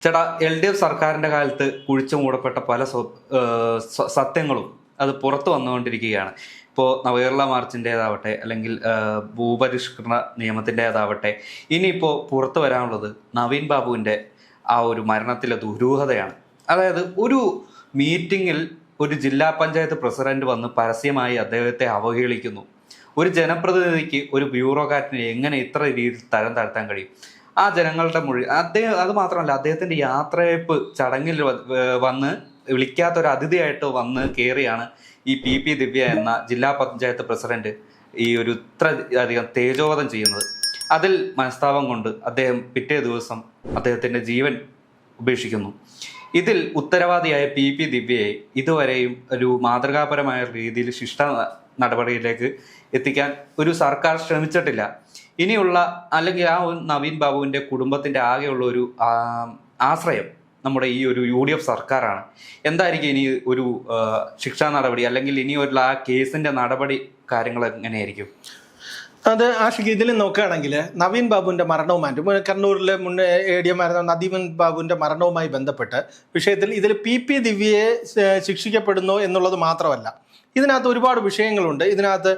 ചേട്ടാ, LDF സർക്കാരിന്റെ കാലത്ത് കുഴിച്ചു മൂടപ്പെട്ട പല സത്യങ്ങളും അത് പുറത്തു വന്നുകൊണ്ടിരിക്കുകയാണ്. ഇപ്പോൾ നവകേരള മാർച്ചിൻ്റേതാവട്ടെ, അല്ലെങ്കിൽ ഭൂപരിഷ്കരണ നിയമത്തിൻ്റേതാവട്ടെ, ഇനിയിപ്പോൾ പുറത്തു വരാനുള്ളത് നവീൻ ബാബുവിൻ്റെ ആ ഒരു മരണത്തിലെ ദുരൂഹതയാണ്. അതായത് ഒരു മീറ്റിങ്ങിൽ ഒരു ജില്ലാ പഞ്ചായത്ത് പ്രസിഡന്റ് വന്ന് പരസ്യമായി അദ്ദേഹത്തെ അവഹേളിക്കുന്നു. ഒരു ജനപ്രതിനിധിക്ക്, ഒരു ബ്യൂറോക്രാറ്റിനെ എങ്ങനെ ഇത്ര രീതിയിൽ തരം താഴ്ത്താൻ കഴിയും? ആ ജനങ്ങളുടെ അദ്ദേഹം അത് മാത്രമല്ല, അദ്ദേഹത്തിന്റെ യാത്രയയപ്പ് ചടങ്ങിൽ വന്ന് വിളിക്കാത്തൊരു അതിഥിയായിട്ട് വന്ന് കയറിയാണ് ഈ PP ദിവ്യ എന്ന ജില്ലാ പഞ്ചായത്ത് പ്രസിഡന്റ് ഈ ഒരു ഇത്ര അധികം തേജോവധം ചെയ്യുന്നത്. അതിൽ മനസ്താപം കൊണ്ട് അദ്ദേഹം പിറ്റേ ദിവസം അദ്ദേഹത്തിന്റെ ജീവൻ ഉപേക്ഷിക്കുന്നു. ഇതിൽ ഉത്തരവാദിയായ PP ദിവ്യയെ ഇതുവരെയും ഒരു മാതൃകാപരമായ രീതിയിൽ ശിക്ഷ നടപടിയിലേക്ക് എത്തിക്കാൻ ഒരു സർക്കാർ ശ്രമിച്ചിട്ടില്ല. ഇനിയുള്ള, അല്ലെങ്കിൽ ആ നവീൻ ബാബുവിൻ്റെ കുടുംബത്തിൻ്റെ ആകെയുള്ള ഒരു ആശ്രയം നമ്മുടെ ഈ ഒരു UDF സർക്കാരാണ്. എന്തായിരിക്കും ഇനി ഒരു ശിക്ഷാ നടപടി, അല്ലെങ്കിൽ ഇനിയുള്ള ആ കേസിൻ്റെ നടപടി കാര്യങ്ങൾ എങ്ങനെയായിരിക്കും? അത് ആഷിക്ക് ഇതിൽ നോക്കുകയാണെങ്കിൽ നവീൻ ബാബുവിൻ്റെ മരണവുമായിട്ട് കണ്ണൂരിലെ മുൻ ADM ആയിരുന്ന നവീൻ ബാബുവിൻ്റെ മരണവുമായി ബന്ധപ്പെട്ട് വിഷയത്തിൽ ഇതിൽ PP ദിവ്യയെ ശിക്ഷിക്കപ്പെടുന്നു എന്നുള്ളത് മാത്രമല്ല, ഇതിനകത്ത് ഒരുപാട് വിഷയങ്ങളുണ്ട്. ഇതിനകത്ത്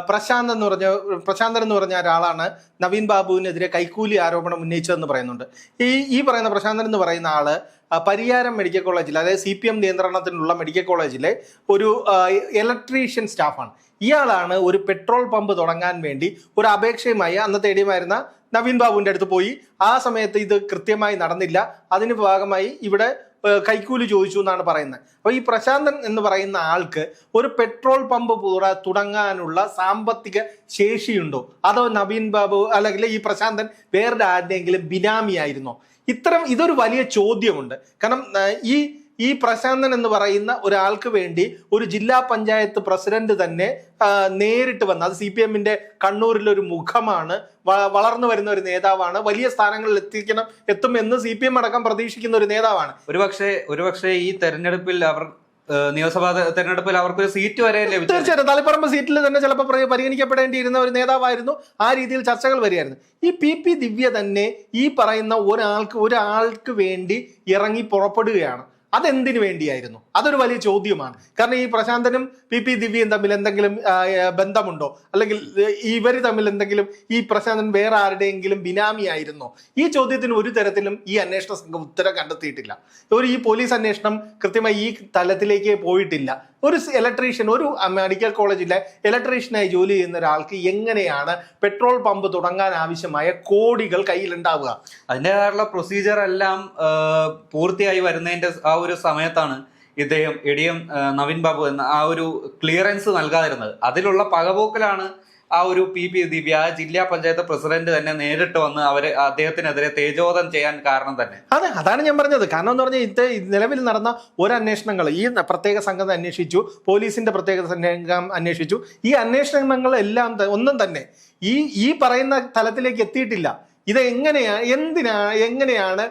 പ്രശാന്തൻ എന്ന് പറഞ്ഞ ഒരാളാണ് നവീൻ ബാബുവിനെതിരെ കൈക്കൂലി ആരോപണം ഉന്നയിച്ചതെന്ന് പറയുന്നുണ്ട്. ഈ പറയുന്ന പ്രശാന്തൻ എന്ന് പറയുന്ന ആള് പരിയാരം മെഡിക്കൽ കോളേജിൽ, അതായത് CPM നിയന്ത്രണത്തിനുള്ള മെഡിക്കൽ കോളേജിലെ ഒരു ഇലക്ട്രീഷ്യൻ സ്റ്റാഫാണ്. ഇയാളാണ് ഒരു പെട്രോൾ പമ്പ് തുടങ്ങാൻ വേണ്ടി ഒരു അപേക്ഷയുമായി അന്നത്തെ ADM ആയിരുന്ന നവീൻ ബാബുവിൻ്റെ അടുത്ത് പോയി. ആ സമയത്ത് ഇത് കൃത്യമായി നടന്നില്ല. അതിന് ഭാഗമായി ഇവിടെ കൈക്കൂലി ചോദിച്ചു എന്നാണ് പറയുന്നത്. അപ്പോൾ ഈ പ്രശാന്തൻ എന്ന് പറയുന്ന ആൾക്ക് ഒരു പെട്രോൾ പമ്പ് തുടങ്ങാനുള്ള സാമ്പത്തിക ശേഷിയുണ്ടോ, അതോ നവീൻ ബാബു അല്ലെങ്കിൽ ഈ പ്രശാന്തൻ വേറെ ആരുടെയെങ്കിലും ബിനാമിയായിരുന്നോ? ഇതൊരു വലിയ ചോദ്യമുണ്ട്. കാരണം ഈ പ്രശാന്തൻ എന്ന് പറയുന്ന ഒരാൾക്ക് വേണ്ടി ഒരു ജില്ലാ പഞ്ചായത്ത് പ്രസിഡന്റ് തന്നെ നേരിട്ട് വന്ന്, അത് CPM-ന്റെ കണ്ണൂരിലൊരു മുഖമാണ്, വളർന്നു വരുന്ന ഒരു നേതാവാണ്, വലിയ സ്ഥാനങ്ങളിൽ എത്തുമെന്ന് CPM അടക്കം പ്രതീക്ഷിക്കുന്ന ഒരു നേതാവാണ്. ഒരുപക്ഷെ ഈ തെരഞ്ഞെടുപ്പിൽ നിയമസഭാ തെരഞ്ഞെടുപ്പിൽ അവർക്കൊരു സീറ്റ് വരെ ലഭിച്ചു. തീർച്ചയായിട്ടും തളിപ്പറമ്പ് സീറ്റിൽ തന്നെ ചിലപ്പോൾ പരിഗണിക്കപ്പെടേണ്ടിയിരുന്ന ഒരു നേതാവായിരുന്നു. ആ രീതിയിൽ ചർച്ചകൾ വരികയായിരുന്നു. ഈ PP ദിവ്യ തന്നെ ഈ പറയുന്ന ഒരാൾക്ക് വേണ്ടി ഇറങ്ങി പുറപ്പെടുകയാണ്. അതെന്തിനു വേണ്ടിയായിരുന്നു? അതൊരു വലിയ ചോദ്യമാണ്. കാരണം ഈ പ്രശാന്തനും PP ദിവ്യയും തമ്മിൽ എന്തെങ്കിലും ബന്ധമുണ്ടോ, അല്ലെങ്കിൽ ഇവർ തമ്മിൽ എന്തെങ്കിലും, ഈ പ്രശാന്തൻ വേറെ ആരുടെയെങ്കിലും ബിനാമി ആയിരുന്നോ? ഈ ചോദ്യത്തിന് ഒരു തരത്തിലും ഈ അന്വേഷണ സംഘം ഉത്തരം കണ്ടെത്തിയിട്ടില്ല. ഈ പോലീസ് അന്വേഷണം കൃത്യമായി ഈ തലത്തിലേക്ക് പോയിട്ടില്ല. ഒരു ഇലക്ട്രീഷ്യൻ, ഒരു മെഡിക്കൽ കോളേജിലെ ഇലക്ട്രീഷ്യനായി ജോലി ചെയ്യുന്ന ഒരാൾക്ക് എങ്ങനെയാണ് പെട്രോൾ പമ്പ് തുടങ്ങാൻ ആവശ്യമായ കോടികൾ കയ്യിലുണ്ടാവുക? അതിൻ്റെതായുള്ള പ്രൊസീജിയർ എല്ലാം പൂർത്തിയായി വരുന്നതിന്റെ ആ ഒരു സമയത്താണ് ഇദ്ദേഹം ADM നവീൻ ബാബു എന്ന ആ ഒരു ക്ലിയറൻസ് നൽകാതിരുന്നത്. അതിലുള്ള പകപോക്കലാണ് ആ ഒരു PP ദിവ്യ ജില്ലാ പഞ്ചായത്ത് പ്രസിഡന്റ് തന്നെ നേരിട്ട് വന്ന് അദ്ദേഹത്തിനെതിരെ തേജോവധം ചെയ്യാൻ കാരണം തന്നെ. അതാണ് ഞാൻ പറഞ്ഞത്. കാരണം എന്ന് പറഞ്ഞാൽ നിലവിൽ നടന്ന ഒരന്വേഷണങ്ങൾ ഈ പ്രത്യേക സംഘം അന്വേഷിച്ചു, പോലീസിന്റെ പ്രത്യേക സംഘം അന്വേഷിച്ചു. ഈ അന്വേഷണങ്ങളെല്ലാം ഒന്നും തന്നെ ഈ പറയുന്ന തലത്തിലേക്ക് എത്തിയിട്ടില്ല. ഇത് എങ്ങനെയാണ്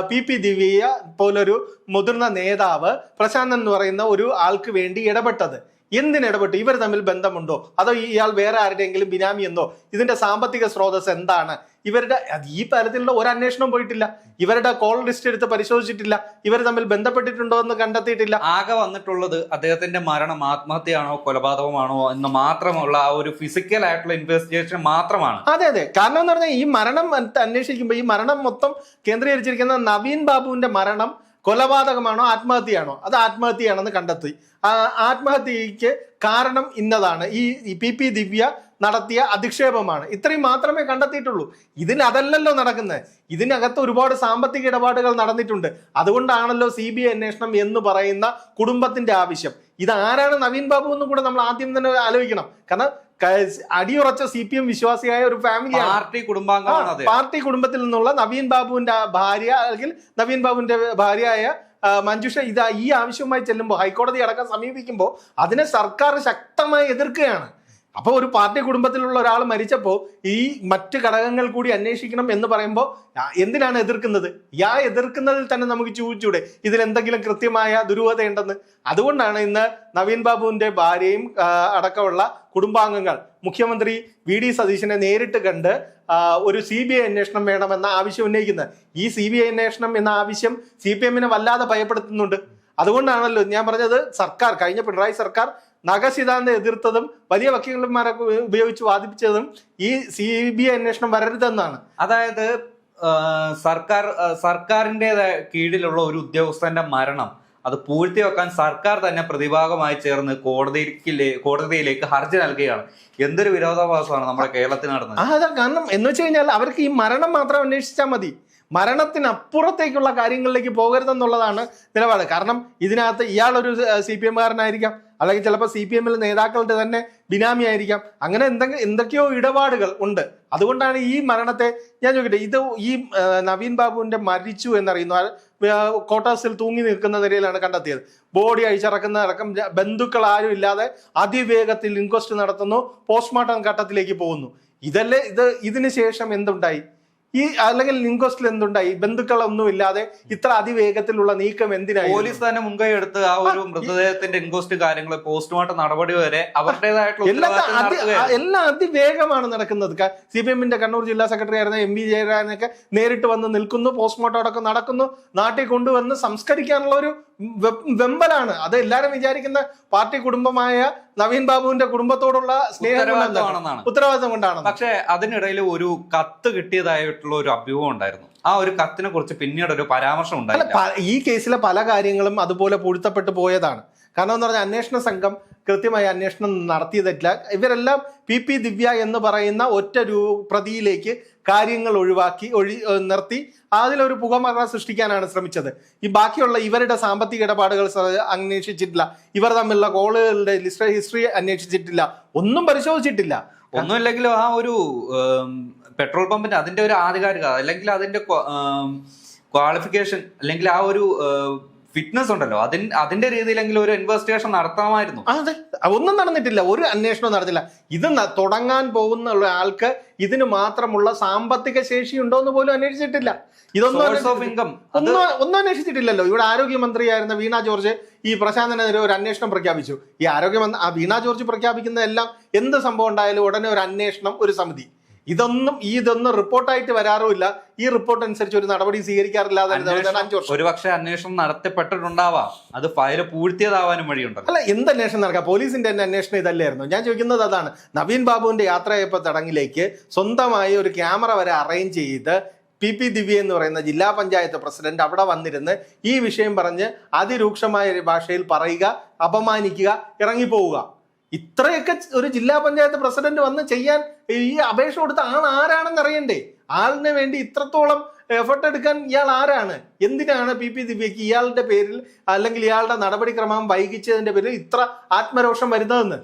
PP ദിവ്യ പോലൊരു മുതിർന്ന നേതാവ് പ്രശാന്തൻ എന്ന് പറയുന്ന ഒരു ആൾക്ക് വേണ്ടി ഇടപെട്ടത്? എന്തിനിടപെട്ടു? ഇവർ തമ്മിൽ ബന്ധമുണ്ടോ, അതോ ഇയാൾ വേറെ ആരുടെയെങ്കിലും ബിനാമി എന്നോ? ഇതിന്റെ സാമ്പത്തിക സ്രോതസ് എന്താണ്? ഇവരുടെ ഈ തരത്തിലുള്ള ഒരു അന്വേഷണം പോയിട്ടില്ല. ഇവരുടെ കോൾ ലിസ്റ്റ് എടുത്ത് പരിശോധിച്ചിട്ടില്ല. ഇവർ തമ്മിൽ ബന്ധപ്പെട്ടിട്ടുണ്ടോ എന്ന് കണ്ടെത്തിയിട്ടില്ല. ആകെ വന്നിട്ടുള്ളത് അദ്ദേഹത്തിന്റെ മരണം ആത്മഹത്യയാണോ കൊലപാതകമാണോ എന്ന് മാത്രമുള്ള ആ ഒരു ഫിസിക്കൽ ആയിട്ടുള്ള ഇൻവെസ്റ്റിഗേഷൻ മാത്രമാണ്. അതെ. കാരണം എന്ന് പറഞ്ഞാൽ ഈ മരണം അന്വേഷിക്കുമ്പോൾ ഈ മരണം മൊത്തം കേന്ദ്രീകരിച്ചിരിക്കുന്ന നവീൻ ബാബുവിന്റെ മരണം കൊലപാതകമാണോ ആത്മഹത്യയാണോ? അത് ആത്മഹത്യയാണെന്ന് കണ്ടെത്തി. ആത്മഹത്യക്ക് കാരണം ഇന്നതാണ്, ഈ PP ദിവ്യ നടത്തിയ അധിക്ഷേപമാണ്. ഇത്രയും മാത്രമേ കണ്ടെത്തിയിട്ടുള്ളൂ. അതല്ലല്ലോ നടക്കുന്നത്. ഇതിനകത്ത് ഒരുപാട് സാമ്പത്തിക ഇടപാടുകൾ നടന്നിട്ടുണ്ട്. അതുകൊണ്ടാണല്ലോ CBI അന്വേഷണം എന്ന് പറയുന്ന കുടുംബത്തിന്റെ ആവശ്യം. ഇതാരാണ് നവീൻ ബാബു എന്ന് കൂടെ നമ്മൾ ആദ്യം തന്നെ ആലോചിക്കണം. കാരണം അടിയുറച്ച CPM വിശ്വാസിയായ ഒരു ഫാമിലിയാണ്, പാർട്ടി കുടുംബത്തിൽ നിന്നുള്ള നവീൻ ബാബുവിന്റെ ഭാര്യ, അല്ലെങ്കിൽ നവീൻ ബാബുവിന്റെ ഭാര്യയായ മഞ്ജുഷ ഈ ആവശ്യവുമായി ചെല്ലുമ്പോൾ, ഹൈക്കോടതി അടക്കം സമീപിക്കുമ്പോൾ അതിനെ സർക്കാർ ശക്തമായി എതിർക്കുകയാണ്. അപ്പോൾ ഒരു പാർട്ടി കുടുംബത്തിലുള്ള ഒരാൾ മരിച്ചപ്പോൾ ഈ മറ്റ് ഘടകങ്ങൾ കൂടി അന്വേഷിക്കണം എന്ന് പറയുമ്പോൾ എന്തിനാണ് എതിർക്കുന്നത്? എതിർക്കുന്നതിൽ തന്നെ നമുക്ക് ചോദിച്ചൂടെ ഇതിൽ എന്തെങ്കിലും കൃത്യമായ ദുരൂഹതയുണ്ടെന്ന്? അതുകൊണ്ടാണ് ഇന്ന് നവീൻ ബാബുവിന്റെ ഭാര്യയും അടക്കമുള്ള കുടുംബാംഗങ്ങൾ മുഖ്യമന്ത്രി വി.ഡി. സതീശനെ നേരിട്ട് കണ്ട് ഒരു CBI അന്വേഷണം വേണമെന്ന ആവശ്യം ഉന്നയിക്കുന്നത്. ഈ CBI അന്വേഷണം എന്ന ആവശ്യം CPM വല്ലാതെ ഭയപ്പെടുത്തുന്നുണ്ട്. അതുകൊണ്ടാണല്ലോ ഞാൻ പറഞ്ഞത്, സർക്കാർ കഴിഞ്ഞ പിണറായി സർക്കാർ നഖസിദ്ധാന്തം എതിർത്തതും വലിയ വക്കീലന്മാരെ ഉപയോഗിച്ച് വാദിപ്പിച്ചതും ഈ CBI അന്വേഷണം വരരുതെന്നാണ്. അതായത് സർക്കാരിന്റെ കീഴിലുള്ള ഒരു ഉദ്യോഗസ്ഥന്റെ മരണം അത് പൂഴ്ത്തിവെക്കാൻ സർക്കാർ തന്നെ പ്രതിഭാഗമായി ചേർന്ന് കോടതിയിലേക്ക് ഹർജി നൽകുകയാണ്. എന്തൊരു വിരോധാഭാസമാണ് നമ്മുടെ കേരളത്തിൽ നടന്നത്. അതാ കാരണം എന്ന് വെച്ച് കഴിഞ്ഞാൽ അവർക്ക് ഈ മരണം മാത്രം അന്വേഷിച്ചാൽ മതി, മരണത്തിനപ്പുറത്തേക്കുള്ള കാര്യങ്ങളിലേക്ക് പോകരുതെന്നുള്ളതാണ് നിലപാട്. കാരണം ഇതിനകത്ത് ഇയാളൊരു CPM കാരനായിരിക്കാം, അല്ലെങ്കിൽ ചിലപ്പോൾ CPM നേതാക്കളുടെ തന്നെ ബിനാമി ആയിരിക്കാം. അങ്ങനെ എന്തൊക്കെയോ ഇടപാടുകൾ ഉണ്ട്. അതുകൊണ്ടാണ് ഈ മരണത്തെ ഞാൻ ചോദിക്കട്ടെ, ഇത് ഈ നവീൻ ബാബുവിന്റെ മരിച്ചു എന്നറിയുന്നു ക്വാർട്ടേഴ്സിൽ തൂങ്ങി നിൽക്കുന്ന നിലയിലാണ് കണ്ടെത്തിയത്. ബോഡി അഴിച്ചിറക്കുന്ന അടക്കം ബന്ധുക്കൾ ആരും ഇല്ലാതെ അതിവേഗത്തിൽ ഇൻക്വസ്റ്റ് നടത്തുന്നു, പോസ്റ്റ്മോർട്ടം ഘട്ടത്തിലേക്ക് പോകുന്നു. ഇതിന് ശേഷം എന്തുണ്ടായി? അല്ലെങ്കിൽ ഇൻക്വസ്റ്റിൽ എന്തുണ്ടായി? ബന്ധുക്കളൊന്നും ഇല്ലാതെ ഇത്ര അതിവേഗത്തിലുള്ള നീക്കം എന്തിനായി? പോലീസ് തന്നെ മുൻകൈ എടുത്ത് ആ ഒരു മൃതദേഹത്തിന്റെ ഇൻക്വസ്റ്റ് കാര്യങ്ങൾ, പോസ്റ്റ്മോർട്ടം നടപടി വരെ അവരുടേതായിട്ടുള്ള എല്ലാം അതിവേഗമാണ് നടക്കുന്നത്. CPM കണ്ണൂർ ജില്ലാ സെക്രട്ടറി ആയിരുന്ന MV ജയരാജനൊക്കെ നേരിട്ട് വന്ന് നിൽക്കുന്നു, പോസ്റ്റ്മോർട്ടം അടക്കം നടക്കുന്നു, നാട്ടിൽ കൊണ്ടുവന്ന് സംസ്കരിക്കാനുള്ള ഒരു വെമ്പലാണ്. അത് എല്ലാരും വിചാരിക്കുന്ന പാർട്ടി കുടുംബമായ നവീൻ ബാബുവിന്റെ കുടുംബത്തോടുള്ള ഉത്തരവാദിത്വം കൊണ്ടാണ്. പക്ഷെ അതിനിടയിൽ ഒരു കത്ത് കിട്ടിയതായിട്ടുള്ള ഒരു അഭ്യൂഹം ഉണ്ടായിരുന്നു. ആ ഒരു കത്തിനെ കുറിച്ച് പിന്നീട് ഒരു പരാമർശം ഉണ്ടായില്ല. ഈ കേസിലെ പല കാര്യങ്ങളും അതുപോലെ പൊഴുത്തപ്പെട്ടു പോയതാണ്. കാരണം എന്ന് പറഞ്ഞാൽ അന്വേഷണ സംഘം കൃത്യമായി അന്വേഷണം നടത്തിയതില്ല. ഇവരെല്ലാം PP ദിവ്യ എന്ന് പറയുന്ന ഒറ്റ പ്രതിയിലേക്ക് കാര്യങ്ങൾ നിർത്തി അതിലൊരു പുകമറ സൃഷ്ടിക്കാനാണ് ശ്രമിച്ചത്. ഈ ബാക്കിയുള്ള ഇവരുടെ സാമ്പത്തിക ഇടപാടുകൾ അന്വേഷിച്ചിട്ടില്ല, ഇവർ തമ്മിലുള്ള കോളുകളുടെ ഹിസ്റ്ററി അന്വേഷിച്ചിട്ടില്ല, ഒന്നും പരിശോധിച്ചിട്ടില്ല. ഒന്നുമില്ലെങ്കിലും ആ ഒരു പെട്രോൾ പമ്പിന്റെ അതിന്റെ ഒരു ആധികാരികത അല്ലെങ്കിൽ അതിന്റെ ക്വാളിഫിക്കേഷൻ അല്ലെങ്കിൽ ആ ഒരു ഫിറ്റ്നസ് ഉണ്ടല്ലോ, അതിന്റെ രീതിയിലെങ്കിലും ഒരു ഇൻവെസ്റ്റിഗേഷൻ നടത്താമായിരുന്നു. അതെ, ഒന്നും നടന്നിട്ടില്ല, ഒരു അന്വേഷണവും നടത്തില്ല. ഇത് തുടങ്ങാൻ പോകുന്ന ആൾക്ക് ഇതിന് മാത്രമുള്ള സാമ്പത്തിക ശേഷി ഉണ്ടോ എന്ന് പോലും അന്വേഷിച്ചിട്ടില്ല. ഒന്നും അന്വേഷിച്ചിട്ടില്ലല്ലോ. ഇവിടെ ആരോഗ്യമന്ത്രിയായിരുന്ന വീണ ജോർജ് ഈ പ്രശാന്തനെതിരെ ഒരു അന്വേഷണം പ്രഖ്യാപിച്ചു. ഈ വീണ ജോർജ് പ്രഖ്യാപിക്കുന്നതെല്ലാം എന്ത് സംഭവം ഉണ്ടായാലും ഉടനെ ഒരു അന്വേഷണം, ഒരു സമിതി. ഇതൊന്നും റിപ്പോർട്ടായിട്ട് വരാറുമില്ല. ഈ റിപ്പോർട്ട് അനുസരിച്ച് ഒരു നടപടി സ്വീകരിക്കാറില്ല. ഒരുപക്ഷെ അന്വേഷണം നടത്തപ്പെട്ടിട്ടുണ്ടാവാം, അത് ഫയൽ പൂഴ്ത്തിയതാവാനും വഴിയുണ്ടല്ലോ. അല്ല, എന്ത് അന്വേഷണം നടക്കാം? പോലീസിന്റെ തന്നെ അന്വേഷണം ഇതല്ലായിരുന്നു. ഞാൻ ചോദിക്കുന്നത് അതാണ്. നവീൻ ബാബുവിന്റെ യാത്രയയപ്പ ചടങ്ങിലേക്ക് സ്വന്തമായി ഒരു ക്യാമറ വരെ അറേഞ്ച് ചെയ്ത് PP ദിവ്യ എന്ന് പറയുന്ന ജില്ലാ പഞ്ചായത്ത് പ്രസിഡന്റ് അവിടെ വന്നിരുന്ന് ഈ വിഷയം പറഞ്ഞ് അതിരൂക്ഷമായ ഭാഷയിൽ പറയുക, അപമാനിക്കുക, ഇറങ്ങിപ്പോവുക. ഇത്രയൊക്കെ ഒരു ജില്ലാ പഞ്ചായത്ത് പ്രസിഡന്റ് വന്ന് ചെയ്യാൻ ഈ അപേക്ഷ കൊടുത്ത ആരാണെന്ന് അറിയണ്ടേ? ആളിന് വേണ്ടി ഇത്രത്തോളം എഫർട്ട് എടുക്കാൻ ഇയാൾ ആരാണ്? എന്തിനാണ് PP ദിവ്യക്ക് ഇയാളുടെ പേരിൽ അല്ലെങ്കിൽ ഇയാളുടെ നടപടിക്രമം വൈകിച്ചതിന്റെ പേരിൽ ഇത്ര ആത്മരോഷം വരുന്നതെന്ന്?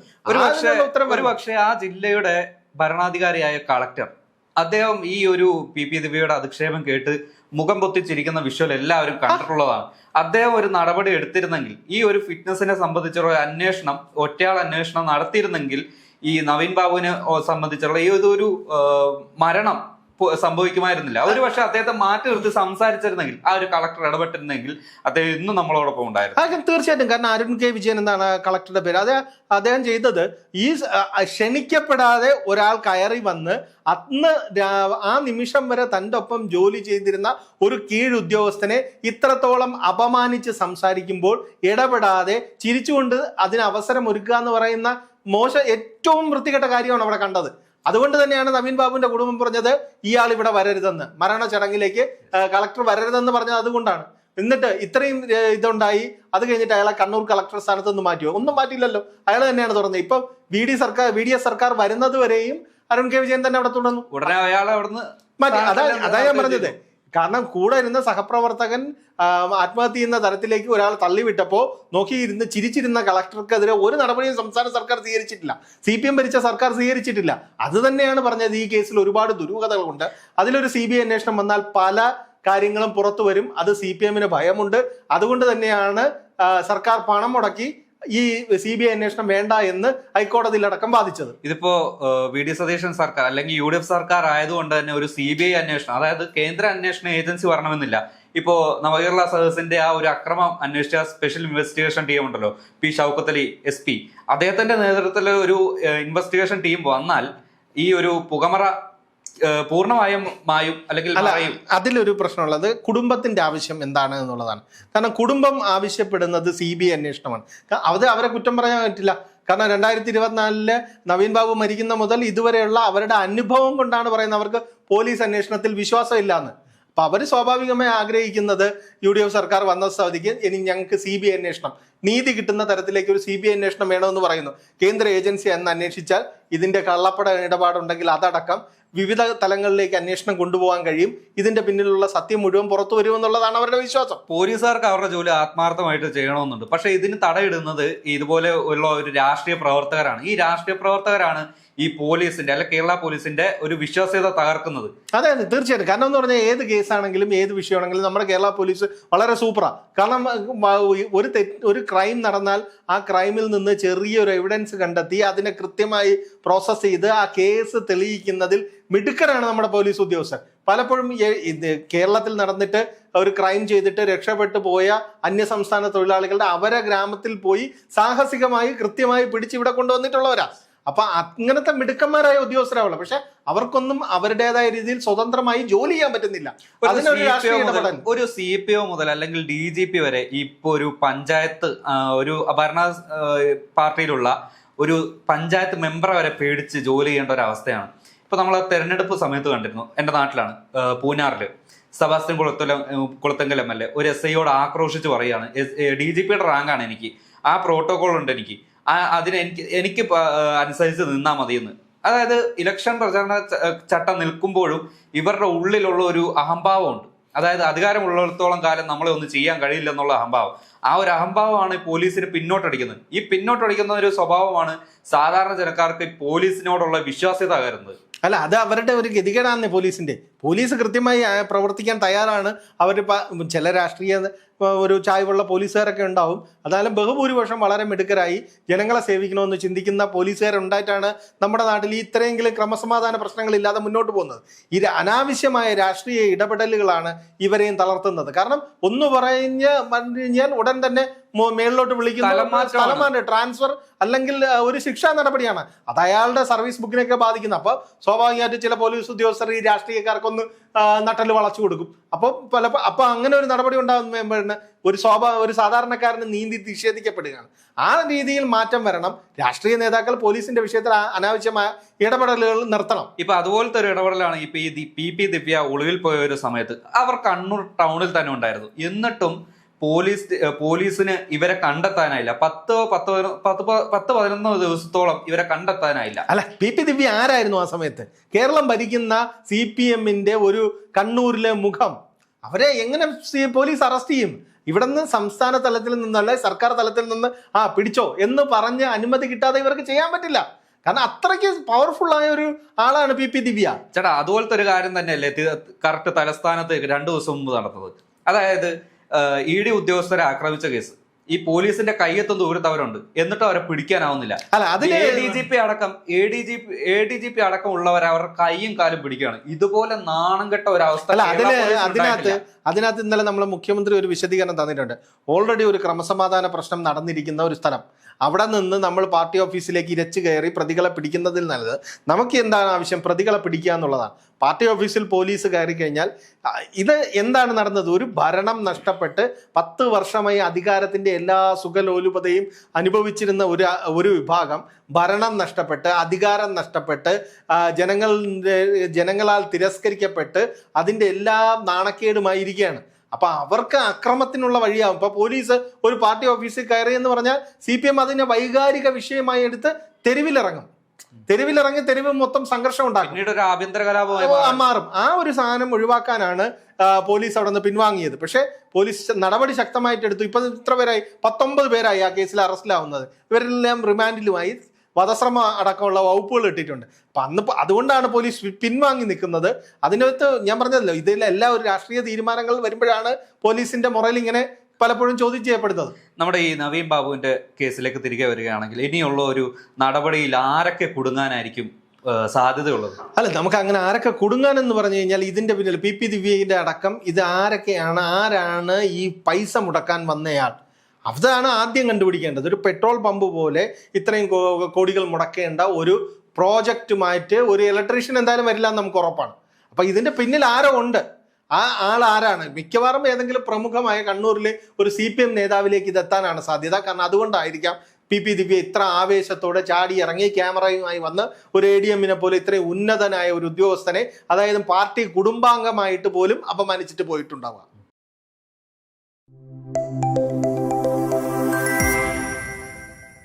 ഒരു പക്ഷേ ആ ജില്ലയുടെ ഭരണാധികാരിയായ കളക്ടർ അദ്ദേഹം ഈ ഒരു PP ദിവ്യയുടെ അധിക്ഷേപം കേട്ട് മുഖം പൊത്തിച്ചിരിക്കുന്ന വിഷ്വൽ എല്ലാവരും കണ്ടിട്ടുള്ളതാണ്. അദ്ദേഹം ഒരു നടപടി എടുത്തിരുന്നെങ്കിൽ, ഈ ഒരു ഫിറ്റ്നസിനെ സംബന്ധിച്ചുള്ള ഒരു അന്വേഷണം, ഒറ്റയാൾ അന്വേഷണം നടത്തിയിരുന്നെങ്കിൽ ഈ നവീൻ ബാബുവിനെ സംബന്ധിച്ചുള്ള ഈ ഒരു മരണം സംഭവിക്കുമായിരുന്നില്ല. ഒരു പക്ഷെ അദ്ദേഹത്തെ മാറ്റി നിർത്തി സംസാരിച്ചിരുന്നെങ്കിൽ, ആ ഒരു കളക്ടർ ഇടപെട്ടിരുന്നെങ്കിൽ അദ്ദേഹം ഇന്നും നമ്മളോടൊപ്പം ഉണ്ടായിരുന്നു. തീർച്ചയായിട്ടും. കാരണം അരുൺ K. വിജയൻ എന്നാണ് കളക്ടറുടെ പേര്. അദ്ദേഹം ചെയ്തത് ഈ ക്ഷണിക്കപ്പെടാതെ ഒരാൾ കയറി വന്ന് അന്ന് ആ നിമിഷം വരെ തൻ്റെ ഒപ്പം ജോലി ചെയ്തിരുന്ന ഒരു കീഴുദ്യോഗസ്ഥനെ ഇത്രത്തോളം അപമാനിച്ച് സംസാരിക്കുമ്പോൾ ഇടപെടാതെ ചിരിച്ചുകൊണ്ട് അതിന് അവസരം ഒരുക്കുക എന്ന് പറയുന്ന ഏറ്റവും വൃത്തികെട്ട കാര്യമാണ് അവിടെ കണ്ടത്. അതുകൊണ്ട് തന്നെയാണ് നവീൻ ബാബുവിന്റെ കുടുംബം പറഞ്ഞത് ഇയാൾ ഇവിടെ വരരുതെന്ന്, മരണ ചടങ്ങിലേക്ക് കളക്ടർ വരരുതെന്ന് പറഞ്ഞത് അതുകൊണ്ടാണ്. എന്നിട്ട് ഇത്രയും ഇതുണ്ടായി, അത് കഴിഞ്ഞിട്ട് അയാളെ കണ്ണൂർ കളക്ടർ സ്ഥാനത്ത് നിന്ന് മാറ്റിയോ? ഒന്നും മാറ്റിയില്ലല്ലോ, അയാൾ തന്നെയാണ് തുറന്നത്. ഇപ്പൊ VDS സർക്കാർ വരുന്നത് വരെയും അരുൺ K. വിജയൻ തന്നെ അവിടെ തുടർന്നു. ഉടനെ അയാളെ അവിടുന്ന് മാറ്റി. അതാ ഞാൻ പറഞ്ഞത്. കാരണം കൂടെ ഇരുന്ന സഹപ്രവർത്തകൻ ആത്മഹത്യ ചെയ്യുന്ന തരത്തിലേക്ക് ഒരാൾ തള്ളിവിട്ടപ്പോൾ നോക്കിയിരുന്ന് ചിരിച്ചിരുന്ന കളക്ടർക്കെതിരെ ഒരു നടപടിയും സംസ്ഥാന സർക്കാർ സ്വീകരിച്ചിട്ടില്ല, CPM ഭരിച്ച സർക്കാർ സ്വീകരിച്ചിട്ടില്ല. അത് തന്നെയാണ് പറഞ്ഞത്. ഈ കേസിൽ ഒരുപാട് ദുരൂഹതകളുണ്ട്. അതിലൊരു CBI അന്വേഷണം വന്നാൽ പല കാര്യങ്ങളും പുറത്തു വരും. അത് CPM ഭയമുണ്ട്. അതുകൊണ്ട് തന്നെയാണ് സർക്കാർ പണം മുടക്കി ഈ CBI അന്വേഷണം വേണ്ട എന്ന് ഹൈക്കോടതിയിലടക്കം വാദിച്ചത്. ഇതിപ്പോ VD സതീശൻ സർക്കാർ അല്ലെങ്കിൽ UDF സർക്കാർ ആയതുകൊണ്ട് തന്നെ ഒരു CBI അന്വേഷണം, അതായത് കേന്ദ്ര അന്വേഷണ ഏജൻസി വരണമെന്നില്ല. ഇപ്പോ നവകേരള സദസ്സിന്റെ ആ ഒരു അക്രമം അന്വേഷിച്ച സ്പെഷ്യൽ ഇൻവെസ്റ്റിഗേഷൻ ടീം ഉണ്ടല്ലോ, P. ഷൗക്കത്ത് അലി SP, അദ്ദേഹത്തിന്റെ നേതൃത്വത്തിൽ ഒരു ഇൻവെസ്റ്റിഗേഷൻ ടീം വന്നാൽ ഈ ഒരു പുകമറ പൂർണ്ണമായും മായും അല്ലെങ്കിൽ മറയും. അതിലൊരു പ്രശ്നമുള്ളത് കുടുംബത്തിന്റെ ആവശ്യം എന്താണ് എന്നുള്ളതാണ്. കാരണം കുടുംബം ആവശ്യപ്പെടുന്നത് CBI അന്വേഷണമാണ്. അത് അവരെ കുറ്റം പറയാൻ പറ്റില്ല. കാരണം 2024 നവീൻ ബാബു മരിക്കുന്ന മുതൽ ഇതുവരെയുള്ള അവരുടെ അനുഭവം കൊണ്ടാണ് പറയുന്നത് അവർക്ക് പോലീസ് അന്വേഷണത്തിൽ വിശ്വാസം ഇല്ലാന്ന്. അപ്പൊ അവര് സ്വാഭാവികമായി ആഗ്രഹിക്കുന്നത് UDF സർക്കാർ വന്ന സ്ഥിതിക്ക് ഇനി ഞങ്ങൾക്ക് CBI അന്വേഷണം, നീതി കിട്ടുന്ന തരത്തിലേക്ക് ഒരു CBI അന്വേഷണം വേണമെന്ന് പറയുന്നു. കേന്ദ്ര ഏജൻസി എന്ന് അന്വേഷിച്ചാൽ ഇതിന്റെ കള്ളപ്പട ഇടപാടുണ്ടെങ്കിൽ അതടക്കം വിവിധ തലങ്ങളിലേക്ക് അന്വേഷണം കൊണ്ടുപോകാൻ കഴിയും. ഇതിന്റെ പിന്നിലുള്ള സത്യം മുഴുവൻ പുറത്തു വരുമെന്നുള്ളതാണ് അവരുടെ വിശ്വാസം. പോലീസുകാർക്ക് അവരുടെ ജോലി ആത്മാർത്ഥമായിട്ട് ചെയ്യണമെന്നുണ്ട്. പക്ഷെ ഇതിന് തടയിടുന്നത് ഇതുപോലെ ഉള്ള ഒരു രാഷ്ട്രീയ പ്രവർത്തകരാണ്. ഈ രാഷ്ട്രീയ പ്രവർത്തകരാണ് ഈ പോലീസിന്റെ അല്ലെ കേരള പോലീസിന്റെ ഒരു വിശ്വാസ്യത തകർക്കുന്നത്. അതെ അതെ തീർച്ചയായിട്ടും. കാരണം എന്ന് പറഞ്ഞാൽ ഏത് കേസാണെങ്കിലും ഏത് വിഷയമാണെങ്കിലും നമ്മുടെ കേരള പോലീസ് വളരെ സൂപ്പറാണ്. കാരണം ഒരു ക്രൈം നടന്നാൽ ആ ക്രൈമിൽ നിന്ന് ചെറിയൊരു എവിഡൻസ് കണ്ടെത്തി അതിനെ കൃത്യമായി പ്രോസസ്സ് ചെയ്ത് ആ കേസ് തെളിയിക്കുന്നതിൽ മിടുക്കരാണ് നമ്മുടെ പോലീസ് ഉദ്യോഗസ്ഥർ. പലപ്പോഴും കേരളത്തിൽ നടന്നിട്ട് ഒരു ക്രൈം ചെയ്തിട്ട് രക്ഷപ്പെട്ടു പോയ അന്യസംസ്ഥാന തൊഴിലാളികളുടെ അവരെ ഗ്രാമത്തിൽ പോയി സാഹസികമായി കൃത്യമായി പിടിച്ച് ഇവിടെ കൊണ്ടുവന്നിട്ടുള്ളവരാ. അപ്പൊ അങ്ങനത്തെ മിടുക്കന്മാരായ ഉദ്യോഗസ്ഥരാവുള്ളൂ. പക്ഷെ അവർക്കൊന്നും അവരുടേതായ രീതിയിൽ സ്വതന്ത്രമായി ജോലി ചെയ്യാൻ പറ്റുന്നില്ല. ഒരു CPO മുതൽ അല്ലെങ്കിൽ DGP വരെ ഇപ്പൊ ഒരു പഞ്ചായത്ത് ഒരു ഭരണ പാർട്ടിയിലുള്ള ഒരു പഞ്ചായത്ത് മെമ്പറെ വരെ പേടിച്ച് ജോലി ചെയ്യേണ്ട ഒരു അവസ്ഥയാണ്. ഇപ്പൊ നമ്മൾ തെരഞ്ഞെടുപ്പ് സമയത്ത് കണ്ടിരുന്നു. എന്റെ നാട്ടിലാണ്, പൂഞ്ഞാറില് സെബാസ്റ്റ്യൻ കുളത്തെങ്കൽ MLA ഒരു SIയോട് ആക്രോശിച്ച് പറയുകയാണ്, DGPയുടെ റാങ്കാണ് എനിക്ക്, ആ പ്രോട്ടോകോൾ ഉണ്ട് എനിക്ക്, അതിന് എനിക്ക് അനുസരിച്ച് നിന്നാൽ മതിയെന്ന്. അതായത് ഇലക്ഷൻ പ്രചാരണ ചട്ടം നിൽക്കുമ്പോഴും ഇവരുടെ ഉള്ളിലുള്ള ഒരു അഹംഭാവമുണ്ട്. അതായത് അധികാരമുള്ളിടത്തോളം കാലം നമ്മളെ ഒന്നും ചെയ്യാൻ കഴിയില്ല എന്നുള്ള അഹംഭാവം. ആ ഒരു അഹംഭാവമാണ് പോലീസിന് പിന്നോട്ടടിക്കുന്നത്. ഈ പിന്നോട്ടടിക്കുന്ന ഒരു സ്വഭാവമാണ് സാധാരണ ജനക്കാർക്ക് പോലീസിനോടുള്ള വിശ്വാസ്യത കയറുന്നത്. അല്ല, അത് അവരുടെ ഒരു ഗതികേടാണ് പോലീസിന്റെ. പോലീസ് കൃത്യമായി പ്രവർത്തിക്കാൻ തയ്യാറാണ്. അവർ ചില രാഷ്ട്രീയ ഒരു ചായ്വുള്ള പോലീസുകാരൊക്കെ ഉണ്ടാവും. അതായാലും ബഹുഭൂരിപക്ഷം വളരെ മിടുക്കരായി ജനങ്ങളെ സേവിക്കണമെന്ന് ചിന്തിക്കുന്ന പോലീസുകാരുണ്ടായിട്ടാണ് നമ്മുടെ നാട്ടിൽ ഇത്രയെങ്കിലും ക്രമസമാധാന പ്രശ്നങ്ങളില്ലാതെ മുന്നോട്ട് പോകുന്നത്. ഈ അനാവശ്യമായ രാഷ്ട്രീയ ഇടപെടലുകളാണ് ഇവരെയും തളർത്തുന്നത്. കാരണം ഒന്ന് പറഞ്ഞാൽ ഉടൻ തന്നെ മേളിലോട്ട് വിളിക്കുന്ന സ്ഥലമാണ് ട്രാൻസ്ഫർ അല്ലെങ്കിൽ ഒരു ശിക്ഷാ നടപടിയാണ്. അത് അയാളുടെ സർവീസ് ബുക്കിനെയൊക്കെ ബാധിക്കുന്നത്. അപ്പൊ സ്വാഭാവികമായിട്ട് ചില പോലീസ് ഉദ്യോഗസ്ഥർ ഈ രാഷ്ട്രീയക്കാർക്കൊന്ന് നട്ടല് വളച്ചു കൊടുക്കും. അപ്പൊ അങ്ങനെ ഒരു നടപടി ഉണ്ടാകുന്ന ഒരു സാധാരണക്കാരന് നീതി നിഷേധിക്കപ്പെടുകയാണ്. ആ രീതിയിൽ മാറ്റം വരണം. രാഷ്ട്രീയ നേതാക്കൾ പോലീസിന്റെ വിഷയത്തിൽ അനാവശ്യമായ ഇടപെടലുകൾ നിർത്തണം. ഇപ്പൊ അതുപോലത്തെ ഒരു ഇടപെടലാണ് ഇപ്പൊ ഈ PP ദിവ്യ ഒളിവിൽ പോയ ഒരു സമയത്ത്. അവർ കണ്ണൂർ ടൗണിൽ തന്നെ ഉണ്ടായിരുന്നു. എന്നിട്ടും പോലീസിന് ഇവരെ കണ്ടെത്താനായില്ല. 10-11 ദിവസത്തോളം ഇവരെ കണ്ടെത്താനായില്ല. അല്ല, PP ദിവ്യ ആരായിരുന്നു ആ സമയത്ത്? കേരളം ഭരിക്കുന്ന CPMന്റെ ഒരു കണ്ണൂരിലെ മുഖം. അവരെ എങ്ങനെ പോലീസ് അറസ്റ്റ് ചെയ്യും? ഇവിടെ നിന്ന് സംസ്ഥാന തലത്തിൽ നിന്നല്ല സർക്കാർ തലത്തിൽ നിന്ന് പിടിച്ചോ എന്ന് പറഞ്ഞ് അനുമതി കിട്ടാതെ ഇവർക്ക് ചെയ്യാൻ പറ്റില്ല. കാരണം അത്രയ്ക്ക് പവർഫുൾ ആയ ഒരു ആളാണ് PP ദിവ്യ. ചേട്ടാ, അതുപോലത്തെ ഒരു കാര്യം തന്നെയല്ലേ കറക്റ്റ് തലസ്ഥാനത്ത് 2 ദിവസം മുമ്പ് നടന്നത്. അതായത് ED ഉദ്യോഗസ്ഥരെ ആക്രമിച്ച കേസ്. ഈ പോലീസിന്റെ കയ്യെത്തും ദൂരത്ത് അവരുണ്ട്, എന്നിട്ടും അവരെ പിടിക്കാനാവുന്നില്ല. അല്ല, അതിൽ ADGP അടക്കം ഉള്ളവർ അവരുടെ കൈയും കാലും പിടിക്കുകയാണ്. ഇതുപോലെ നാണം കെട്ട ഒരവസ്ഥ. അല്ല, അതിനകത്ത് ഇന്നലെ നമ്മളെ മുഖ്യമന്ത്രി ഒരു വിശദീകരണം തന്നിട്ടുണ്ട്. ഓൾറെഡി ഒരു ക്രമസമാധാന പ്രശ്നം നടന്നിരിക്കുന്ന ഒരു സ്ഥലം, അവിടെ നിന്ന് നമ്മൾ പാർട്ടി ഓഫീസിലേക്ക് ഇരച്ചു കയറി പ്രതികളെ പിടിക്കുന്നതിൽ നല്ലത് നമുക്ക് എന്താണ് ആവശ്യം? പ്രതികളെ പിടിക്കുക എന്നുള്ളതാണ്. പാർട്ടി ഓഫീസിൽ പോലീസ് കയറി കഴിഞ്ഞാൽ ഇത് എന്താണ് നടന്നത്? ഒരു ഭരണം നഷ്ടപ്പെട്ട് 10 വർഷമായി അധികാരത്തിന്റെ എല്ലാ സുഖലോലുപതയും അനുഭവിച്ചിരുന്ന ഒരു വിഭാഗം ഭരണം നഷ്ടപ്പെട്ട് അധികാരം നഷ്ടപ്പെട്ട് ജനങ്ങളാൽ തിരസ്കരിക്കപ്പെട്ട് അതിന്റെ എല്ലാ നാണക്കേടുമായിരിക്കുകയാണ്. അപ്പൊ അവർക്ക് അക്രമത്തിനുള്ള വഴിയാവും. ഇപ്പൊ പോലീസ് ഒരു പാർട്ടി ഓഫീസിൽ കയറി എന്ന് പറഞ്ഞാൽ CPM അതിനെ വൈകാരിക വിഷയമായി എടുത്ത് തെരുവിലിറങ്ങി തെരുവ് മൊത്തം സംഘർഷം ഉണ്ടാക്കും, മാറും. ആ ഒരു സാധനം ഒഴിവാക്കാനാണ് പോലീസ് അവിടെ നിന്ന് പിൻവാങ്ങിയത്. പക്ഷെ പോലീസ് നടപടി ശക്തമായിട്ട് എടുത്തു. ഇപ്പൊ ഇത്ര പേരായി, 19 പേരായി ആ കേസിൽ അറസ്റ്റിലാവുന്നത്. ഇവരെല്ലാം റിമാൻഡിലുമായി വധശ്രമ അടക്കമുള്ള വകുപ്പുകൾ ഇട്ടിട്ടുണ്ട്. അപ്പൊ അതുകൊണ്ടാണ് പോലീസ് പിൻവാങ്ങി നിൽക്കുന്നത്. അതിനകത്ത് ഞാൻ പറഞ്ഞല്ലോ, ഇതിലെല്ലാം ഒരു രാഷ്ട്രീയ തീരുമാനങ്ങൾ വരുമ്പോഴാണ് പോലീസിന്റെ മുറയിൽ ഇങ്ങനെ പലപ്പോഴും ചോദ്യം ചെയ്യപ്പെടുന്നത്. നമ്മുടെ ഈ നവീൻ ബാബുവിന്റെ കേസിലേക്ക് തിരികെ വരികയാണെങ്കിൽ ഇനിയുള്ള ഒരു നടപടിയിൽ ആരൊക്കെ കുടുങ്ങാനായിരിക്കും സാധ്യതയുള്ളത്? അല്ല, നമുക്ക് അങ്ങനെ ആരൊക്കെ കുടുങ്ങാനെന്ന് പറഞ്ഞു കഴിഞ്ഞാൽ ഇതിന്റെ പിന്നിൽ PP ദിവ്യയുടെ അടക്കം ഇത് ആരാണ് ഈ പൈസ മുടക്കാൻ വന്നയാൾ, അതാണ് ആദ്യം കണ്ടുപിടിക്കേണ്ടത്. ഒരു പെട്രോൾ പമ്പ് പോലെ ഇത്രയും കോടികൾ മുടക്കേണ്ട ഒരു പ്രോജക്റ്റുമായിട്ട് ഒരു ഇലക്ട്രീഷ്യൻ എന്തായാലും വരില്ല എന്ന് നമുക്ക് ഉറപ്പാണ്. അപ്പൊ ഇതിന്റെ പിന്നിൽ ആരോ ഉണ്ട്. ആ ആൾ ആരാണ്? മിക്കവാറും ഏതെങ്കിലും പ്രമുഖമായ കണ്ണൂരിലെ ഒരു CPM നേതാവിലേക്ക് ഇതെത്താനാണ് സാധ്യത. കാരണം അതുകൊണ്ടായിരിക്കാം PP ദിവ്യ ഇത്ര ആവേശത്തോടെ ചാടി ഇറങ്ങി ക്യാമറയുമായി വന്ന് ഒരു ADM-നെ പോലെ ഇത്രയും ഉന്നതനായ ഒരു ഉദ്യോഗസ്ഥനെ, അതായത് പാർട്ടി കുടുംബാംഗമായിട്ട് പോലും അപമാനിച്ചിട്ട് പോയിട്ടുണ്ടാവുക.